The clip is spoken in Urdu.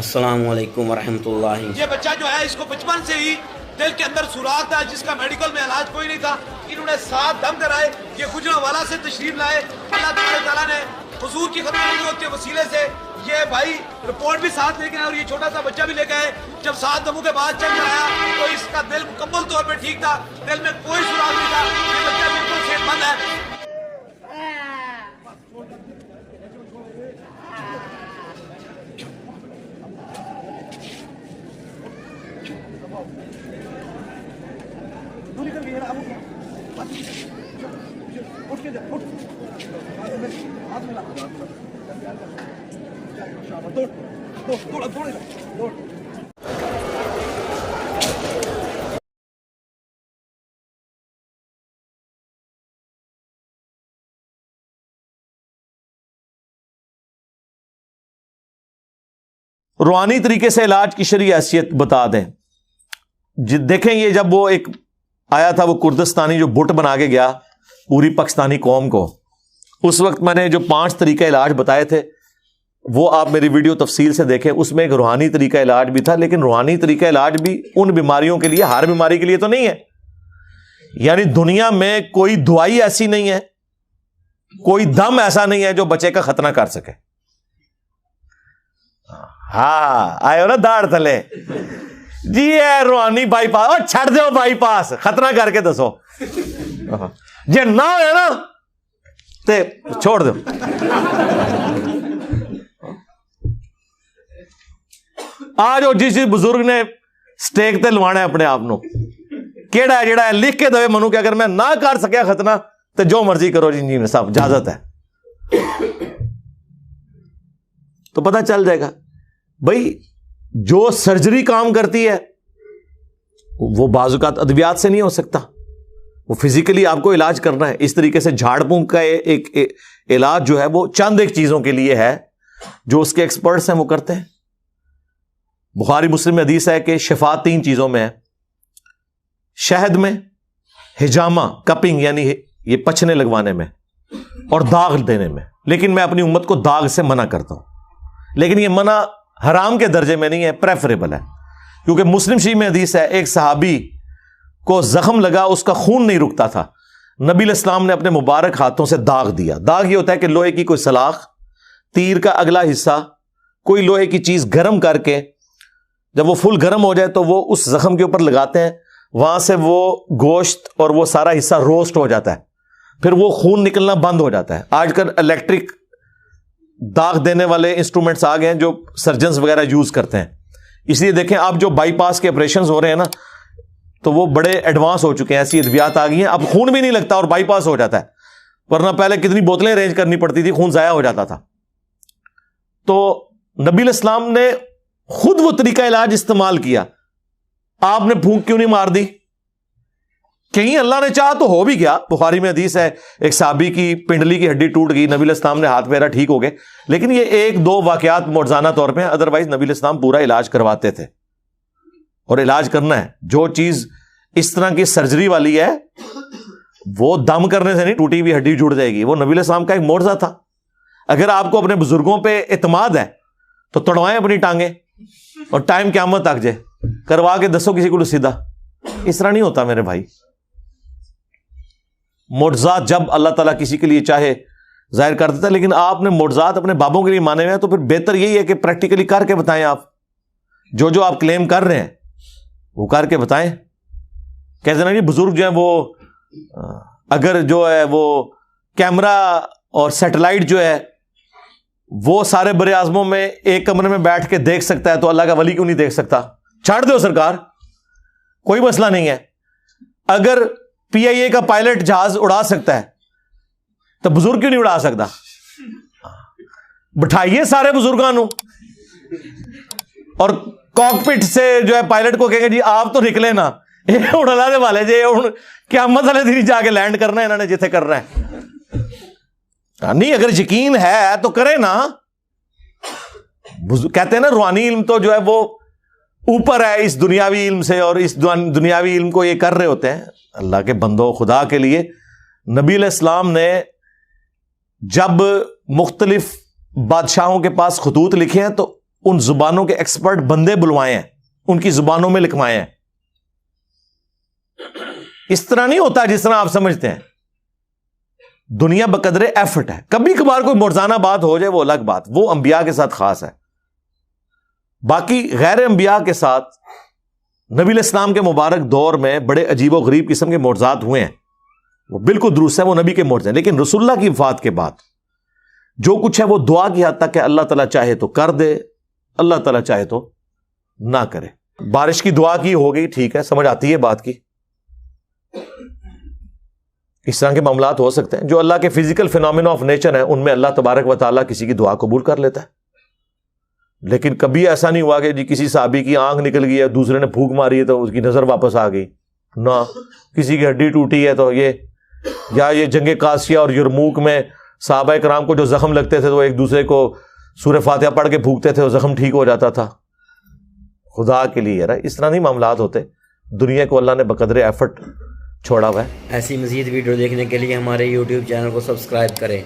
السلام علیکم ورحمۃ اللہ۔ یہ بچہ جو ہے اس کو بچپن سے ہی دل کے اندر سوراخ تھا جس کا میڈیکل میں علاج کوئی نہیں تھا، انہوں نے 7 دم کرائے، یہ گجرانوالہ سے تشریف لائے، اللہ تعالیٰ نے حضور کی خدمت کے وسیلے سے یہ بھائی رپورٹ بھی ساتھ لے کے آئے اور یہ چھوٹا سا بچہ بھی لے کے آئے۔ جب 7 دموں کے بعد چیک کرایا تو اس کا دل مکمل طور پہ ٹھیک تھا، دل میں کوئی سوراخ نہیں تھا، یہ بچہ بالکل صحت مند ہے۔ روحانی طریقے سے علاج کی شرعی حیثیت بتا دیں۔ دیکھیں یہ جب وہ ایک آیا تھا وہ کردستانی جو بت بنا کے گیا پوری پاکستانی قوم کو، اس وقت میں نے جو 5 طریقہ علاج بتائے تھے وہ آپ میری ویڈیو تفصیل سے دیکھیں، اس میں ایک روحانی طریقہ علاج بھی تھا، لیکن روحانی طریقہ علاج بھی ان بیماریوں کے لیے، ہر بیماری کے لیے تو نہیں ہے۔ یعنی دنیا میں کوئی دوائی ایسی نہیں ہے، کوئی دم ایسا نہیں ہے جو بچے کا ختنہ کر سکے۔ ہاں آئے ہو نا داڑھ تھلے جی ہے روحانی بائی پاس، اور چھڑ دو بائی پاس ختنہ کر کے دسو جی نہ ہوئے نا تے چھوڑ دو۔ آج وہ جس بزرگ نے سٹیک تے لوانا ہے اپنے آپ نو کیڑا ہے جڑا ہے لکھ کے دے منو کہ اگر میں نہ کر سکیا ختنہ تو جو مرضی کرو جی صاحب اجازت ہے، تو پتہ چل جائے گا۔ بھائی جو سرجری کام کرتی ہے وہ بعض اوقات ادویات سے نہیں ہو سکتا، وہ فزیکلی آپ کو علاج کرنا ہے۔ اس طریقے سے جھاڑ پھونک کا ایک علاج جو ہے وہ چند ایک چیزوں کے لیے ہے، جو اس کے ایکسپرٹس ہیں وہ کرتے ہیں۔ بخاری مسلم میں حدیث ہے کہ شفا 3 چیزوں میں ہے، شہد میں، حجامہ کپنگ یعنی یہ پچھنے لگوانے میں، اور داغ دینے میں۔ لیکن میں اپنی امت کو داغ سے منع کرتا ہوں، لیکن یہ منع حرام کے درجے میں نہیں ہے، پریفریبل ہے، کیونکہ مسلم شریف میں حدیث ہے ایک صحابی کو زخم لگا، اس کا خون نہیں رکتا تھا، نبی علیہ السلام نے اپنے مبارک ہاتھوں سے داغ دیا۔ داغ یہ ہوتا ہے کہ لوہے کی کوئی سلاخ، تیر کا اگلا حصہ، کوئی لوہے کی چیز گرم کر کے جب وہ فل گرم ہو جائے تو وہ اس زخم کے اوپر لگاتے ہیں، وہاں سے وہ گوشت اور وہ سارا حصہ روسٹ ہو جاتا ہے، پھر وہ خون نکلنا بند ہو جاتا ہے۔ آج کل الیکٹرک داغ دینے والے انسٹرومنٹس آ گئے ہیں جو سرجنز وغیرہ یوز کرتے ہیں، اس لیے دیکھیں اب جو بائی پاس کے آپریشنز ہو رہے ہیں نا تو وہ بڑے ایڈوانس ہو چکے ہیں، ایسی ادویات آ گئی ہیں، اب خون بھی نہیں لگتا اور بائی پاس ہو جاتا ہے، ورنہ پہلے کتنی بوتلیں ارینج کرنی پڑتی تھی، خون ضائع ہو جاتا تھا۔ تو نبی علیہ السلام نے خود وہ طریقہ علاج استعمال کیا، آپ نے پھونک کیوں نہیں مار دی؟ کہیں اللہ نے چاہا تو ہو بھی گیا۔ بخاری میں حدیث ہے ایک صحابی کی پنڈلی کی ہڈی ٹوٹ گئی، نبی علیہ السلام نے ہاتھ پھیرا، ٹھیک ہو گئے، لیکن یہ 1-2 واقعات معجزانہ طور پہ ہیں، ادروائز نبی علیہ السلام پورا علاج کرواتے تھے، اور علاج کرنا ہے۔ جو چیز اس طرح کی سرجری والی ہے وہ دم کرنے سے نہیں ٹوٹی ہوئی ہڈی جڑ جائے گی، وہ نبی علیہ السلام کا ایک معجزہ تھا۔ اگر آپ کو اپنے بزرگوں پہ اعتماد ہے تو توڑوائیں اپنی ٹانگیں اور ٹائم قیامت تک جائے کروا کے دسو کسی کو سیدھا، اس طرح نہیں ہوتا میرے بھائی۔ معجزات جب اللہ تعالیٰ کسی کے لیے چاہے ظاہر کر دیتا ہے، لیکن آپ نے معجزات اپنے بابوں کے لیے مانے ہوئے ہیں تو پھر بہتر یہی ہے کہ پریکٹیکلی کر کے بتائیں۔ آپ جو آپ کلیم کر رہے ہیں وہ کر کے بتائیں۔ کہتے ہیں نا جی بزرگ جو ہیں وہ اگر جو ہے وہ کیمرہ اور سیٹلائٹ جو ہے وہ سارے بر اعظموں میں ایک کمرے میں بیٹھ کے دیکھ سکتا ہے تو اللہ کا ولی کیوں نہیں دیکھ سکتا؟ چھاڑ دو سرکار، کوئی مسئلہ نہیں ہے۔ اگر PIA کا پائلٹ جہاز اڑا سکتا ہے تو بزرگ کیوں نہیں اڑا سکتا؟ بٹھائیے سارے بزرگانوں اور کاکپٹ سے جو ہے پائلٹ کو کہیں گے جی آپ تو نکلے نا، یہ اڑا دے والے جی کیا مسئلہ تھی جا کے لینڈ کرنا ہے انہوں نے جتنے کرنا ہے۔ نہیں اگر یقین ہے تو کرے نا۔ کہتے ہیں نا روحانی علم تو جو ہے وہ اوپر ہے اس دنیاوی علم سے، اور اس دنیاوی علم کو یہ کر رہے ہوتے ہیں اللہ کے بندوں خدا کے لیے۔ نبی علیہ السلام نے جب مختلف بادشاہوں کے پاس خطوط لکھے ہیں تو ان زبانوں کے ایکسپرٹ بندے بلوائے ہیں, ان کی زبانوں میں لکھوائے ہیں. اس طرح نہیں ہوتا جس طرح آپ سمجھتے ہیں. دنیا بقدر ایفرٹ ہے. کبھی کبھار کوئی مرزانہ بات ہو جائے وہ الگ بات, وہ انبیاء کے ساتھ خاص ہے. باقی غیر انبیاء کے ساتھ نبی علیہ السلام کے مبارک دور میں بڑے عجیب و غریب قسم کے معجزات ہوئے ہیں, وہ بالکل درست ہے, وہ نبی کے معجزے ہیں. لیکن رسول اللہ کی وفات کے بعد جو کچھ ہے وہ دعا کی حد تک کہ اللہ تعالیٰ چاہے تو کر دے, اللہ تعالیٰ چاہے تو نہ کرے. بارش کی دعا کی ہو گئی, ٹھیک ہے, سمجھ آتی ہے بات کی. اس طرح کے معاملات ہو سکتے ہیں. جو اللہ کے فزیکل فینومینا آف نیچر ہیں ان میں اللہ تبارک و تعالیٰ کسی کی دعا قبول کر لیتا ہے. لیکن کبھی ایسا نہیں ہوا کہ جی کسی صحابی کی آنکھ نکل گئی ہے, دوسرے نے پھونک ماری ہے تو اس کی نظر واپس آ گئی, نہ. کسی کی ہڈی ٹوٹی ہے تو یہ جنگ قادسیہ اور یرموک میں صحابہ کرام کو جو زخم لگتے تھے تو ایک دوسرے کو سورہ فاتحہ پڑھ کے پھونکتے تھے, وہ زخم ٹھیک ہو جاتا تھا. خدا کے لیے یار اس طرح نہیں معاملات ہوتے. دنیا کو اللہ نے بقدر ایفرٹ چھوڑا ہوا ہے. ایسی مزید ویڈیو دیکھنے کے لیے ہمارے YouTube چینل کو سبسکرائب کریں.